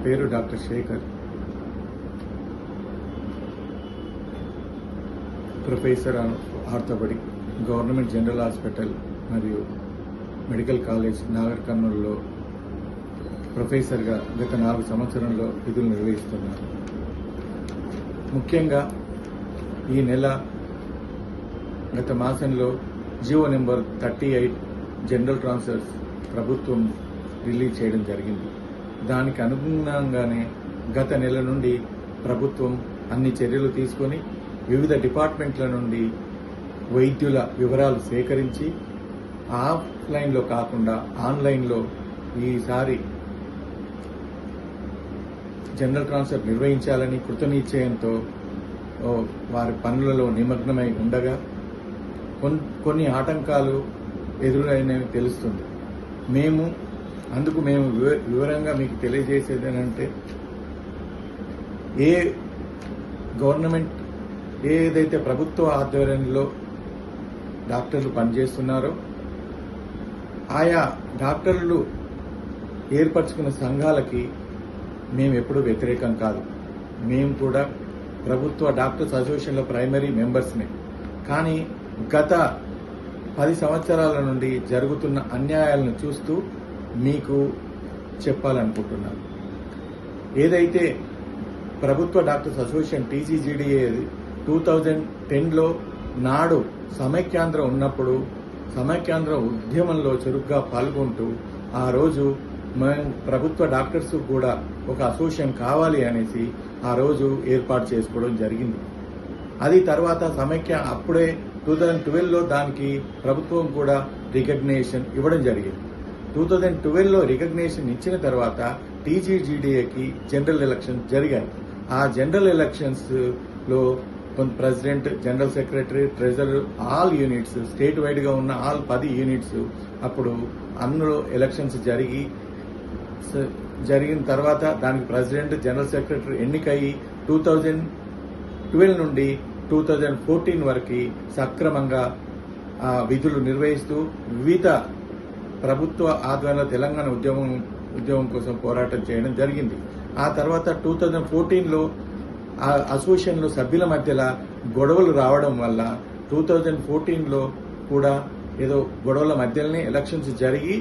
పేరు doctor Shekar, professor of orthopaedic, government general hospital మరియు medical college నాగర్ కర్నూలులో ప్రొఫెసర్గా గత 4 సంవత్సరంలో విధులు నిర్వహిస్తున్నారు. ముఖ్యంగా ఈ నెల గత మాసంలో జీవో నెంబర్ 38 జనరల్ ట్రాన్స్ఫర్స్ ప్రభుత్వం రిలీజ్ చేయడం జరిగింది. దానికి అనుగుణంగానే గత నెల నుండి ప్రభుత్వం అన్ని చర్యలు తీసుకొని వివిధ డిపార్ట్మెంట్ల నుండి వైద్యుల వివరాలు సేకరించి ఆఫ్లైన్లో కాకుండా ఆన్లైన్లో ఈసారి జనరల్ ట్రాన్స్ఫర్ నిర్వహించాలని కృతనిశ్చయంతో వారి పనులలో నిమగ్నమై ఉండగా కొన్ని ఆటంకాలు ఎదురైనవి తెలుస్తుంది. అందుకు మేము వివరంగా మీకు తెలియజేసేది ఏంటంటే, గవర్నమెంట్ ఏదైతే ప్రభుత్వ ఆధ్వర్యంలో డాక్టర్లు పనిచేస్తున్నారో ఆయా డాక్టర్లు ఏర్పరచుకున్న సంఘాలకి మేము ఎప్పుడూ వ్యతిరేకం కాదు. మేము కూడా ప్రభుత్వ డాక్టర్స్ అసోసియేషన్లో ప్రైమరీ మెంబర్స్ని. కానీ గత 10 సంవత్సరాల నుండి జరుగుతున్న అన్యాయాలను చూస్తూ మీకు చెప్పాలనుకుంటున్నాను. ఏదైతే ప్రభుత్వ డాక్టర్స్ అసోసియేషన్ TCGDA 2010లో నాడు సమైక్యాంధ్ర ఉన్నప్పుడు సమైక్యాంధ్ర ఉద్యమంలో చురుగ్గా పాల్గొంటూ ఆ రోజు మేము ప్రభుత్వ డాక్టర్స్ కూడా ఒక అసోసియేషన్ కావాలి అనేసి ఆ రోజు ఏర్పాటు చేసుకోవడం జరిగింది. అది తర్వాత సమైక్య అప్పుడే 2012లో దానికి ప్రభుత్వం కూడా రికగ్నేషన్ ఇవ్వడం జరిగింది. 2012లో రికగ్నేషన్ ఇచ్చిన తర్వాత TCGDAకి జనరల్ ఎలక్షన్స్ జరిగాయి. ఆ జనరల్ ఎలక్షన్స్ లో president, general secretary, treasurer, all units state wide గా ఉన్న ఆల్ 10 యూనిట్స్ అప్పుడు అందులో ఎలక్షన్స్ జరిగిన తర్వాత దానికి ప్రెసిడెంట్, జనరల్ సెక్రటరీ ఎన్నికయ్యి 2012 నుండి 2014 వరకు సక్రమంగా విధులు నిర్వహిస్తూ వివిధ ప్రభుత్వ ఆధ్వర్యంలో తెలంగాణ ఉద్యమం కోసం పోరాటం చేయడం జరిగింది. ఆ తర్వాత 2014లో ఆ అసోసియేషన్లో సభ్యుల మధ్యలో గొడవలు రావడం వల్ల 2014లో కూడా ఏదో గొడవల మధ్యలోనే ఎలక్షన్స్ జరిగి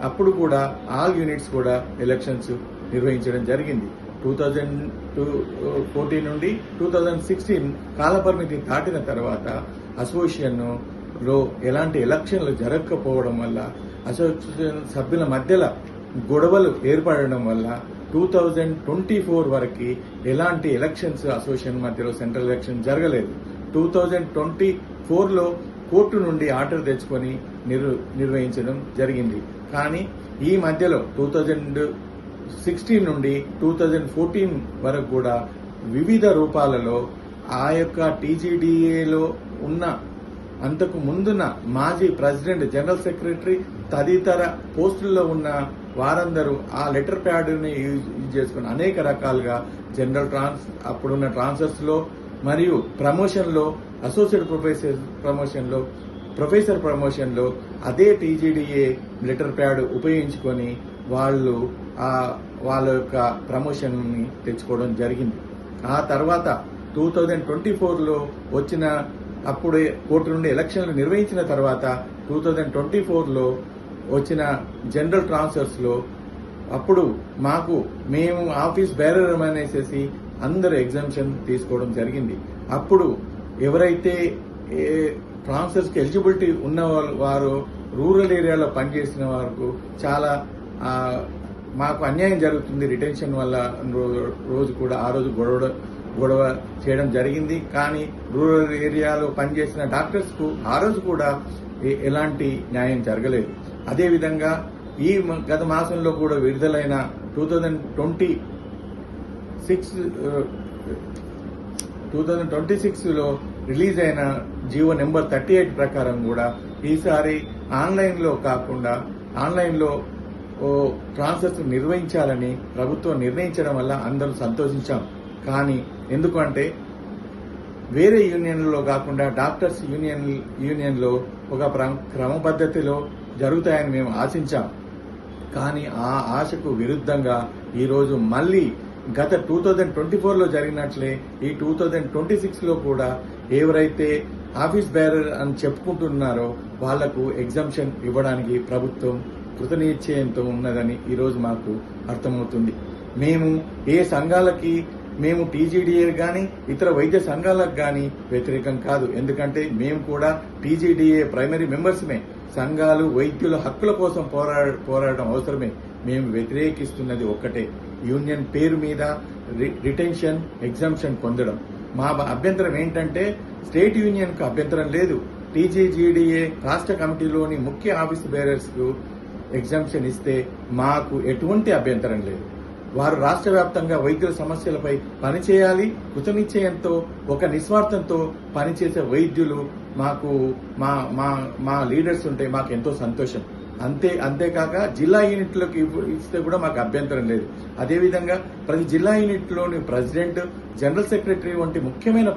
అప్పుడు కూడా ఆల్ యూనిట్స్ కూడా ఎలక్షన్స్ నిర్వహించడం జరిగింది. 2014 నుండి 2016 కాలపరిమితి దాటిన తర్వాత అసోసియేషన్లో ఎలాంటి ఎలక్షన్లు జరగకపోవడం వల్ల అసోసియేషన్ సభ్యుల మధ్యలో గొడవలు ఏర్పడడం వల్ల 2024 వరకు ఎలాంటి ఎలక్షన్స్ అసోసియేషన్ మధ్యలో సెంట్రల్ ఎలక్షన్ జరగలేదు. 2024లో కోర్టు నుండి ఆర్డర్ తెచ్చుకొని నిర్వహించడం జరిగింది. కానీ ఈ మధ్యలో 2016 నుండి 2014 వరకు కూడా వివిధ రూపాలలో ఆ యొక్క TCGDAలో ఉన్న అంతకు ముందున్న మాజీ ప్రెసిడెంట్, జనరల్ సెక్రటరీ తదితర పోస్టుల్లో ఉన్న వారందరూ ఆ లెటర్ ప్యాడ్ని యూజ్ చేసుకుని అనేక రకాలుగా అప్పుడున్న ట్రాన్స్ఫర్స్ లో మరియు ప్రమోషన్లో, అసోసియేట్ ప్రొఫెసర్ ప్రమోషన్లో అదే TCGDA లెటర్ ప్యాడ్ ఉపయోగించుకొని వాళ్ళ యొక్క ప్రమోషన్ ని తెచ్చుకోవడం జరిగింది. ఆ తర్వాత 2024లో వచ్చిన అప్పుడే కోర్టు నుండి ఎలక్షన్లు నిర్వహించిన తర్వాత 2024లో వచ్చిన జనరల్ ట్రాన్స్ఫర్స్ లో అప్పుడు మేము ఆఫీస్ బేరర్ అనేసి అందరూ ఎగ్జామ్షన్ తీసుకోవడం జరిగింది. అప్పుడు ఎవరైతే ట్రాన్స్ఫర్స్ కి ఎలిజిబిలిటీ ఉన్న వారు రూరల్ ఏరియాలో పనిచేసిన వారికి చాలా మాకు అన్యాయం జరుగుతుంది రిటెన్షన్ వల్ల ఆ రోజు గొడవ చేయడం జరిగింది. కానీ రూరల్ ఏరియాలో పనిచేసిన డాక్టర్స్ కు ఆ రోజు కూడా ఎలాంటి న్యాయం జరగలేదు. అదేవిధంగా ఈ గత మాసంలో కూడా విడుదలైన 2026లో రిలీజ్ అయిన జీవో నెంబర్ 38 ప్రకారం కూడా ఈసారి ఆన్లైన్లో కాకుండా ఆన్లైన్లో ట్రాన్స్ఫర్స్ నిర్వహించాలని ప్రభుత్వం నిర్ణయించడం వల్ల అందరూ సంతోషించాం. కానీ ఎందుకంటే వేరే యూనియన్లలో కాకుండా డాక్టర్స్ యూనియన్లో ఒక క్రమ పద్ధతిలో జరుగుతాయని మేము ఆశించాం. కానీ ఆ ఆశకు విరుద్ధంగా ఈరోజు మళ్ళీ గత 2024లో జరిగినట్లే ఈ 2026లో కూడా ఎవరైతే ఆఫీస్ బేరర్ అని చెప్పుకుంటున్నారో వాళ్లకు ఎగ్జంప్షన్ ఇవ్వడానికి ప్రభుత్వం కృతనిశ్చయంతో ఉన్నదని ఈరోజు మాకు అర్థమవుతుంది. మేము ఏ సంఘాలకి మేము టీజీడీఏ కానీ ఇతర వైద్య సంఘాలకు కానీ వ్యతిరేకం కాదు. ఎందుకంటే మేము కూడా టీజీడీఏ ప్రైమరీ మెంబర్స్మే. సంఘాలు వైద్యుల హక్కుల కోసం పోరాడడం అవసరమే. మేము వ్యతిరేకిస్తున్నది ఒక్కటే, యూనియన్ పేరు మీద రిటెన్షన్ ఎగ్జంప్షన్ పొందడం. మా అభ్యంతరం ఏంటంటే స్టేట్ యూనియన్ కు అభ్యంతరం లేదు. టీజీడీఏ రాష్ట్ర కమిటీలోని ముఖ్య ఆఫీస్ బేరర్స్ కు ఎగ్జంప్షన్ ఇస్తే మాకు ఎటువంటి అభ్యంతరం లేదు. వారు రాష్ట్ర వ్యాప్తంగా వైద్యుల సమస్యలపై పనిచేయాలి. కృతనిశ్చయంతో ఒక నిస్వార్థంతో పనిచేసే వైద్యులు మాకు మా లీడర్స్ ఉంటే మాకు ఎంతో సంతోషం. అంతేకాక జిల్లా యూనిట్లకు ఇస్తే కూడా మాకు అభ్యంతరం లేదు. అదేవిధంగా ప్రతి జిల్లా యూనిట్లోని ప్రెసిడెంట్, జనరల్ సెక్రటరీ వంటి ముఖ్యమైన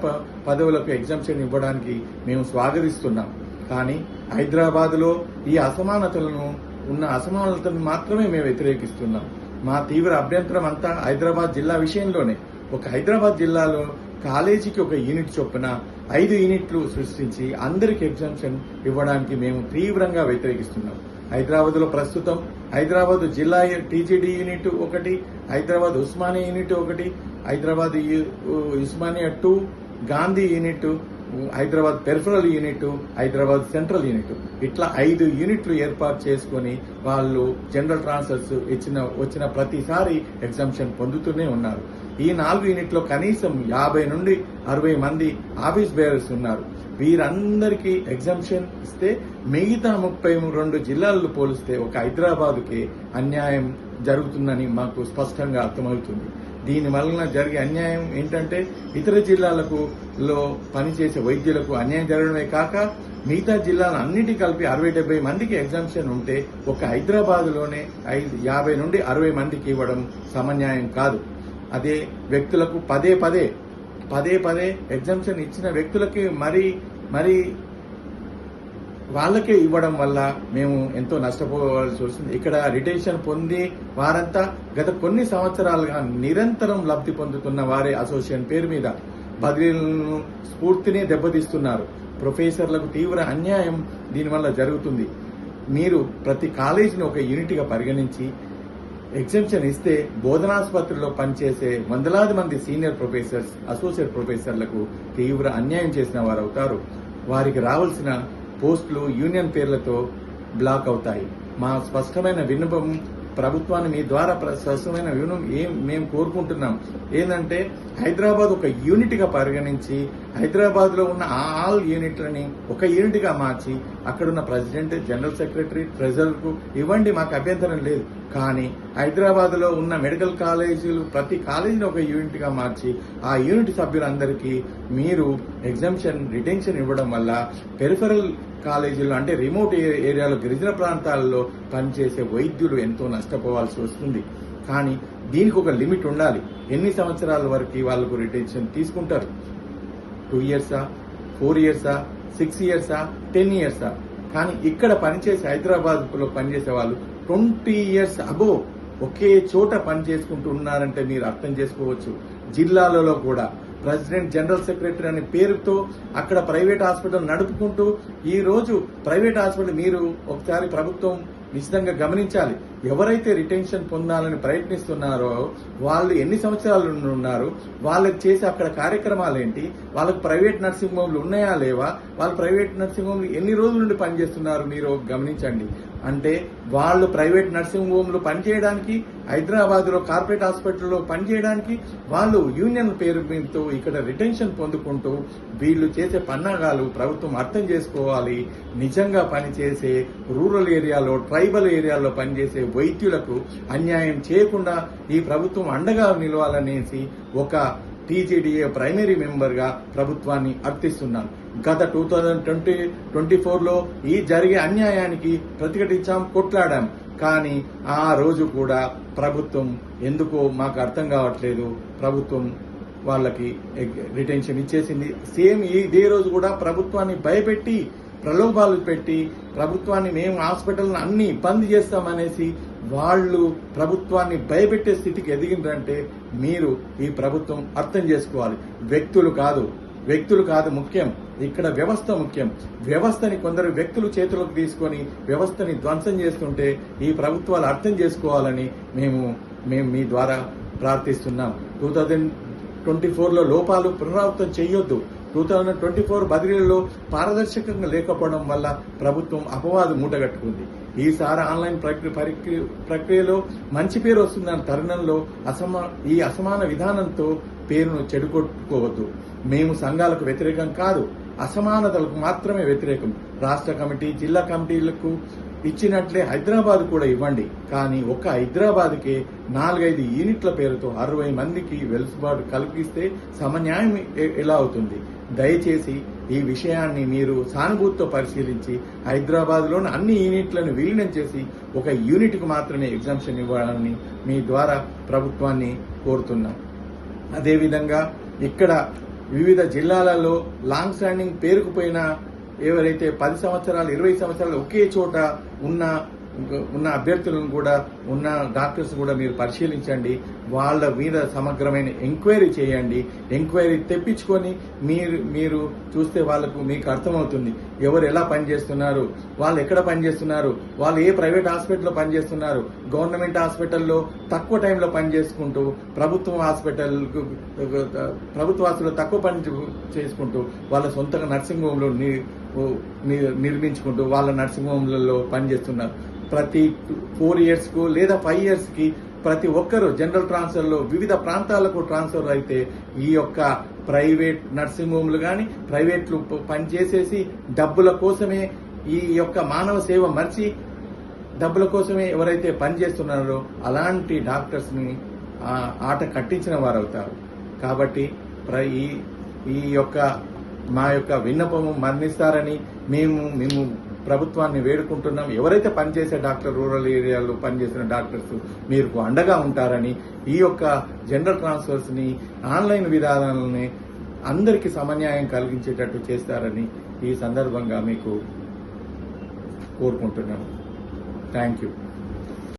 పదవులకు ఎగ్జంప్షన్ ఇవ్వడానికి మేము స్వాగతిస్తున్నాం. కానీ హైదరాబాద్లో ఈ అసమానతలను మాత్రమే మేము వ్యతిరేకిస్తున్నాం. మా తీవ్ర అభ్యంతరం అంతా హైదరాబాద్ జిల్లా విషయంలోనే. ఒక హైదరాబాద్ జిల్లాలో కాలేజీకి ఒక యూనిట్ చొప్పున 5 యూనిట్లు సృష్టించి అందరికి ఎగ్జంప్షన్ ఇవ్వడానికి మేము తీవ్రంగా వ్యతిరేకిస్తున్నాం. హైదరాబాద్లో ప్రస్తుతం హైదరాబాద్ జిల్లా టీజీడీ యూనిట్ ఒకటి, హైదరాబాద్ ఉస్మానియా యూనిట్ ఒకటి, Hyderabad Osmania 2, Gandhi unit, Hyderabad peripheral unit, Hyderabad central unit, ఇట్లా 5 యూనిట్లు ఏర్పాటు చేసుకుని వాళ్ళు జనరల్ ట్రాన్స్ఫర్స్ వచ్చిన ప్రతిసారి ఎగ్జంప్షన్ పొందుతూనే ఉన్నారు. ఈ 4 యూనిట్లో కనీసం 50 నుండి 60 మంది ఆఫీస్ బేరర్స్ ఉన్నారు. వీరందరికీ ఎగ్జంప్షన్ ఇస్తే మిగతా 32 జిల్లాలను పోలిస్తే ఒక హైదరాబాద్కి అన్యాయం జరుగుతుందని మాకు స్పష్టంగా అర్థమవుతుంది. దీని వలన జరిగే అన్యాయం ఏంటంటే ఇతర జిల్లాలకు పనిచేసే వైద్యులకు అన్యాయం జరగడమే కాక మిగతా జిల్లాలు అన్నిటి కలిపి 60-70 మందికి ఎగ్జంప్షన్ ఉంటే ఒక హైదరాబాద్లోనే 50 నుండి 60 మందికి ఇవ్వడం సమన్యాయం కాదు. అదే వ్యక్తులకు పదే పదే ఎగ్జంప్షన్ ఇచ్చిన వ్యక్తులకి మరి వాళ్ళకే ఇవ్వడం వల్ల మేము ఎంతో నష్టపోవాల్సి వస్తుంది. ఇక్కడ రిటెన్షన్ పొంది వారంతా గత కొన్ని సంవత్సరాలుగా నిరంతరం లబ్ధి పొందుతున్న వారే అసోసియేషన్ పేరు మీద బదిలీలను స్ఫూర్తిని దెబ్బతీస్తున్నారు. ప్రొఫెసర్లకు తీవ్ర అన్యాయం దీనివల్ల జరుగుతుంది. మీరు ప్రతి కాలేజీని ఒక యూనిట్గా పరిగణించి ఎగ్జంప్షన్ ఇస్తే బోధనాసుపత్రిలో పనిచేసే వందలాది మంది సీనియర్ ప్రొఫెసర్స్, అసోసియేట్ ప్రొఫెసర్లకు తీవ్ర అన్యాయం చేసిన వారు అవుతారు. వారికి రావాల్సిన పోస్టులు యూనియన్ పేర్లతో బ్లాక్ అవుతాయి. మా స్పష్టమైన విన్నపం ప్రభుత్వాన్ని మీ ద్వారా స్పష్టమైన మేము కోరుకుంటున్నాం ఏంటంటే హైదరాబాద్ ఒక యూనిట్ గా పరిగణించి హైదరాబాద్ లో ఉన్న ఆల్ యూనిట్లని ఒక యూనిట్ గా మార్చి అక్కడున్న ప్రెసిడెంట్, జనరల్ సెక్రటరీ, ట్రెజరర్ కు ఇవ్వండి, మాకు అభ్యంతరం లేదు. కానీ హైదరాబాద్ లో ఉన్న మెడికల్ కాలేజీలు ప్రతి కాలేజీని ఒక యూనిట్ గా మార్చి ఆ యూనిట్ సభ్యులందరికీ మీరు ఎగ్జంప్షన్ రిటెన్షన్ ఇవ్వడం వల్ల పెరిఫరల్ కాలేజీల్లో అంటే రిమోట్ ఏరియాలో గిరిజన ప్రాంతాల్లో పనిచేసే వైద్యులు ఎంతో నష్టపోవాల్సి వస్తుంది. కానీ దీనికి ఒక లిమిట్ ఉండాలి. ఎన్ని సంవత్సరాల వరకు వాళ్ళకు రిటెన్షన్ తీసుకుంటారు? 2 ఇయర్సా, 4 ఇయర్సా, 6 ఇయర్సా, 10 ఇయర్సా? కానీ ఇక్కడ పనిచేసే హైదరాబాద్ లో పనిచేసే వాళ్ళు 20 ఇయర్స్ అబోవ్ ఒకే చోట పని చేసుకుంటూ ఉన్నారంటే మీరు అర్థం చేసుకోవచ్చు. జిల్లాలలో కూడా ప్రెసిడెంట్, జనరల్ సెక్రటరీ అనే పేరుతో అక్కడ ప్రైవేట్ హాస్పిటల్ నడుపుకుంటూ ఈ రోజు ప్రైవేట్ హాస్పిటల్ మీరు ఒకసారి ప్రభుత్వం నిశ్చితంగా గమనించాలి. ఎవరైతే రిటెన్షన్ పొందాలని ప్రయత్నిస్తున్నారో వాళ్ళు ఎన్ని సంవత్సరాలు ఉన్నారు, వాళ్ళకి చేసే అక్కడ కార్యక్రమాలు ఏంటి, వాళ్ళకి ప్రైవేట్ నర్సింగ్ హోమ్లు ఉన్నాయా లేవా, వాళ్ళు ప్రైవేట్ నర్సింగ్ హోమ్లు ఎన్ని రోజుల నుండి పనిచేస్తున్నారు మీరు గమనించండి. అంటే వాళ్ళు ప్రైవేట్ నర్సింగ్ హోమ్లు పనిచేయడానికి, హైదరాబాద్ లో కార్పొరేట్ హాస్పిటల్లో పనిచేయడానికి వాళ్ళు యూనియన్ పేరు మీదతో ఇక్కడ రిటెన్షన్ పొందుకుంటూ వీళ్ళు చేసే పన్నాగాలు ప్రభుత్వం అర్థం చేసుకోవాలి. నిజంగా పనిచేసే రూరల్ ఏరియాలో, ట్రైబల్ ఏరియాలో పనిచేసే వైద్యులకు అన్యాయం చేయకుండా ఈ ప్రభుత్వం అండగా నిలవాలనేసి ఒక టీజీడీఏ ప్రైమరీ మెంబర్ గా ప్రభుత్వాన్ని అర్థిస్తున్నాను. గత 2024లో ఈ జరిగే అన్యాయానికి ప్రతిఘటించాం, కొట్లాడాం. కానీ ఆ రోజు కూడా ప్రభుత్వం ఎందుకో మాకు అర్థం కావట్లేదు, ప్రభుత్వం వాళ్ళకి రిటెన్షన్ ఇచ్చేసింది. సేమ్ ఇదే రోజు కూడా ప్రభుత్వాన్ని భయపెట్టి ప్రలోభాలు పెట్టి ప్రభుత్వాన్ని మేము హాస్పిటల్ అన్ని బంద్ చేస్తామనేసి వాళ్ళు ప్రభుత్వాన్ని భయపెట్టే స్థితికి ఎదిగిందంటే మీరు ఈ ప్రభుత్వం అర్థం చేసుకోవాలి. వ్యక్తులు కాదు ముఖ్యం, ఇక్కడ వ్యవస్థ ముఖ్యం. వ్యవస్థని కొందరు వ్యక్తులు చేతులకు తీసుకొని వ్యవస్థని ధ్వంసం చేస్తుంటే ఈ ప్రభుత్వాలు అర్థం చేసుకోవాలని మేము మీ ద్వారా ప్రార్థిస్తున్నాం. 2024లో లోపాలు పునరావృతం చేయొద్దు. 2024 బదిలీలలో పారదర్శకంగా లేకపోవడం వల్ల ప్రభుత్వం అపవాదు మూటగట్టుకుంది. ఈసారి ఆన్లైన్ ప్రక్రియలో మంచి పేరు వస్తుందన్న తరుణంలో ఈ అసమాన విధానంతో పేరును చెడుకొట్టుకోవద్దు. మేము సంఘాలకు వ్యతిరేకం కాదు, అసమానతలకు మాత్రమే వ్యతిరేకం. రాష్ట్ర కమిటీ, జిల్లా కమిటీలకు ఇచ్చినట్లే హైదరాబాద్ కూడా ఇవ్వండి. కానీ ఒక్క హైదరాబాద్కే 4-5 యూనిట్ల పేరుతో 60 మందికి వెలుసుబాటు కల్పిస్తే సమన్యాయం ఎలా అవుతుంది? దయచేసి ఈ విషయాన్ని మీరు సానుభూతితో పరిశీలించి హైదరాబాద్లోని అన్ని యూనిట్లను విలీనం చేసి ఒక యూనిట్కు మాత్రమే ఎగ్జామ్షన్ ఇవ్వాలని మీ ద్వారా ప్రభుత్వాన్ని కోరుతున్నాం. అదేవిధంగా ఇక్కడ వివిధ జిల్లాలలో లాంగ్ స్టాండింగ్ పేరుకుపోయిన ఎవరైతే 10 సంవత్సరాలు 20 సంవత్సరాలు ఒకే చోట ఉన్న అభ్యర్థులను కూడా ఉన్న డాక్టర్స్ కూడా మీరు పరిశీలించండి. వాళ్ళ మీద సమగ్రమైన ఎంక్వైరీ చేయండి. ఎంక్వైరీ తెప్పించుకొని మీరు చూస్తే మీకు అర్థమవుతుంది ఎవరు ఎలా పనిచేస్తున్నారు, వాళ్ళు ఎక్కడ పనిచేస్తున్నారు, వాళ్ళు ఏ ప్రైవేట్ హాస్పిటల్లో పనిచేస్తున్నారు, గవర్నమెంట్ హాస్పిటల్లో తక్కువ టైంలో పనిచేసుకుంటూ ప్రభుత్వ హాస్పిటల్లో తక్కువ పని చేసుకుంటూ వాళ్ళ సొంతంగా నర్సింగ్ హోమ్లో నిర్మించుకుంటూ వాళ్ళ నర్సింగ్ హోమ్లలో పనిచేస్తున్నారు. ప్రతి 4 ఇయర్స్కు లేదా 5 ఇయర్స్కి ప్రతి ఒక్కరూ జనరల్ ట్రాన్స్ఫర్లో వివిధ ప్రాంతాలకు ట్రాన్స్ఫర్ అయితే ఈ యొక్క ప్రైవేట్ నర్సింగ్ హోమ్లు కానీ ప్రైవేట్లు పనిచేసేసి డబ్బుల కోసమే ఈ యొక్క మానవ సేవ మర్చి డబ్బుల కోసమే ఎవరైతే పనిచేస్తున్నారో అలాంటి డాక్టర్స్ని ఆట కట్టించిన వారు అవుతారు. కాబట్టి ఈ యొక్క మా యొక్క విన్నపము మన్నిస్తారని మేము ప్రభుత్వాన్ని వేడుకుంటున్నాం. ఎవరైతే పనిచేసే డాక్టర్, రూరల్ ఏరియాలో పనిచేసిన డాక్టర్స్ మీకు అండగా ఉంటారని, ఈ యొక్క జనరల్ ట్రాన్స్ఫర్స్ ని ఆన్లైన్ విధానాలని అందరికీ సమన్యాయం కలిగించేటట్టు చేస్తారని ఈ సందర్భంగా మీకు కోరుకుంటున్నాను. Thank you.